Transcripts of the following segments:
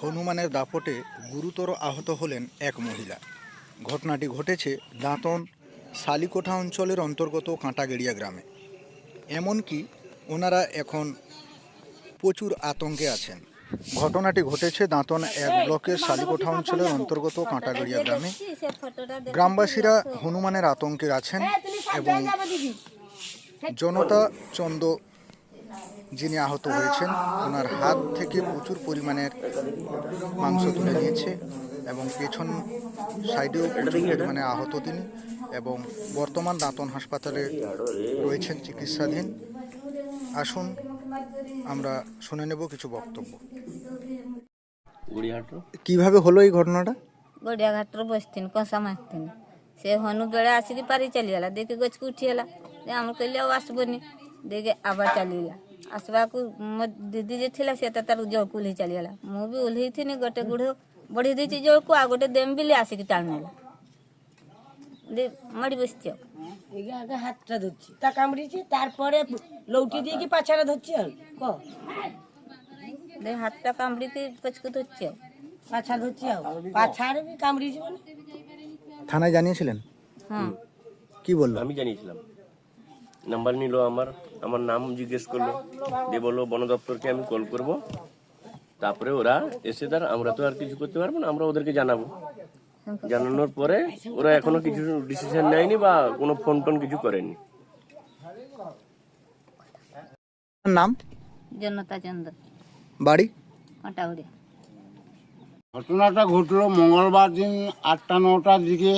হনুমানের দাপটে গুরুতর আহত হলেন এক মহিলা। ঘটনাটি ঘটেছে দাঁতন শালিকোঠা অঞ্চলের অন্তর্গত কাঁটাগেড়িয়া গ্রামে। এমনকি ওনারা এখন প্রচুর আতঙ্কে আছেন। ঘটনাটি ঘটেছে দাঁতন এক ব্লকের শালিকোঠা অঞ্চলের অন্তর্গত কাঁটাগেড়িয়া গ্রামে। গ্রামবাসীরা হনুমানের আতঙ্কে আছেন এবং জনতা চন্দ যিনি আহত হয়েছেন ওনার হাত থেকে প্রচুর পরিমাণের মাংস তুলে নিয়েছে এবং পেছন সাইডেও প্রচুর পরিমাণে আহত তিনি, এবং বর্তমান দাঁতন হাসপাতালে রয়েছেন চিকিৎসাধীন। আসুন আমরা শুনে নেব কিছু বক্তব্য। কিভাবে হলো এই ঘটনাটা? গড়িয়াঘাটর বসতিন কষা মারতিন সে হনু বেড়ে আসিকি পারি চালিগলা দেখি গছকে উঠিগলা আমার কইলে ଆଉ আসবনি দেখে আবার চালিগলা আসবাকু ମୋ ଦିଦି ଯେ ଥିଲା ସେ ତାର ଜଳକୁ ଓହ୍ଲେଇ ଚାଲିଗଲା। ମୁଁ ବି ଓହ୍ଲେଇଥିନି ଗୋଟେ ଗୁଢ଼ ବଢ଼େଇ ଦେଇଛି ଜଳକୁ, ଆଉ ଗୋଟେ ଦେମ ବିଲି ଆସିକି ଟାଣି ନେଲା ମଡ଼ି ବସିଛି। ଆগে ହାତଟା ଧରିଛି ତା କାମୁଡ଼ିଛି, ତାରପରେ ଲଉଟି ଦେଇକି ପାଛାଟା ଧରିଛି ଆଉ ହାତଟା କାମୁଡ଼ିକି ପଛକୁ ଧରିଛି ଆଉ পাছা ধরছি পাছারে বি কামড়িয়েছে মানে। থানায় জানিয়েছিলেন? হ্যাঁ। কি বললো? আমি জানিয়েছিলাম, নাম্বার নিল আমার নাম জিজ্ঞেস করলো, দিয়ে বললো বন দপ্তরকে আমি কল করব, তারপরে ওরা এসে আমরা তো আর কিছু করতে পারবো না, আমরা ওদেরকে জানাবো। জানানোর পরে ওরা এখনো কিছু ডিসিশন নেয়নি বা কোনো ফোন টোন কিছু করেনি। নাম? জনতা চন্দ্র, বাড়ি? কাঁটাগড়িয়া। ঘটনাটা ঘটলো মঙ্গলবার দিন 8টা-9টার দিকে।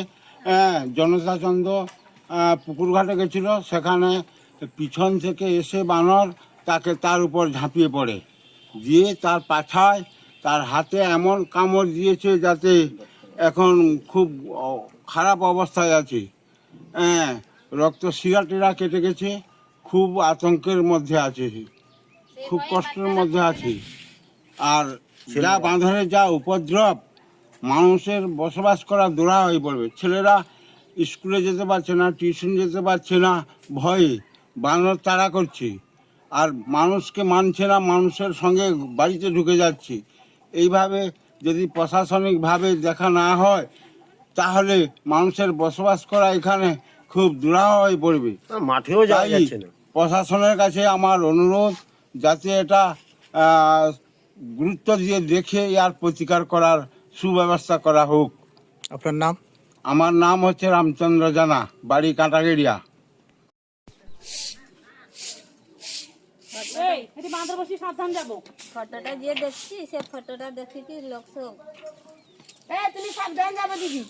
জনতা চন্দ্র পুকুরঘাটে গেছিল, সেখানে পিছন থেকে এসে বানর তার উপর ঝাঁপিয়ে পড়ে, দিয়ে তার পাছায় তার হাতে এমন কামড় দিয়েছে যাতে এখন খুব খারাপ অবস্থায় আছে। রক্ত শিরা কেটে গেছে, খুব আতঙ্কের মধ্যে আছে, খুব কষ্টের মধ্যে আছে। আর যা বাঁধনে যা উপদ্রব, মানুষের বসবাস করা দোড়া হয়ে পড়বে। ছেলেরা স্কুলে যেতে পারছে না, টিউশন যেতে পারছে না, ভয়ে বানর তাড়া করছে, আর মানুষকে মানছে না, মানুষের সঙ্গে বাড়িতে ঢুকে যাচ্ছে। এইভাবে যদি প্রশাসনিকভাবে দেখা না হয় তাহলে মানুষের বসবাস করা এখানে খুব দুরাহ হয়ে পড়বে। মাঠেও যাওয়া যাচ্ছে না। প্রশাসনের কাছে আমার অনুরোধ, যাতে এটা গুরুত্ব দিয়ে দেখে ইয়ার প্রতিকার করার সুব্যবস্থা করা হোক। আপনার নাম? আমার নাম হচ্ছে রামচন্দ্র জানা, বাড়ি কাঁটাগেড়িয়া। ফটোটা যে দেখছি সে ফটোটা দেখিকি লোক সব তুমি সাবধান যাবো দিদি।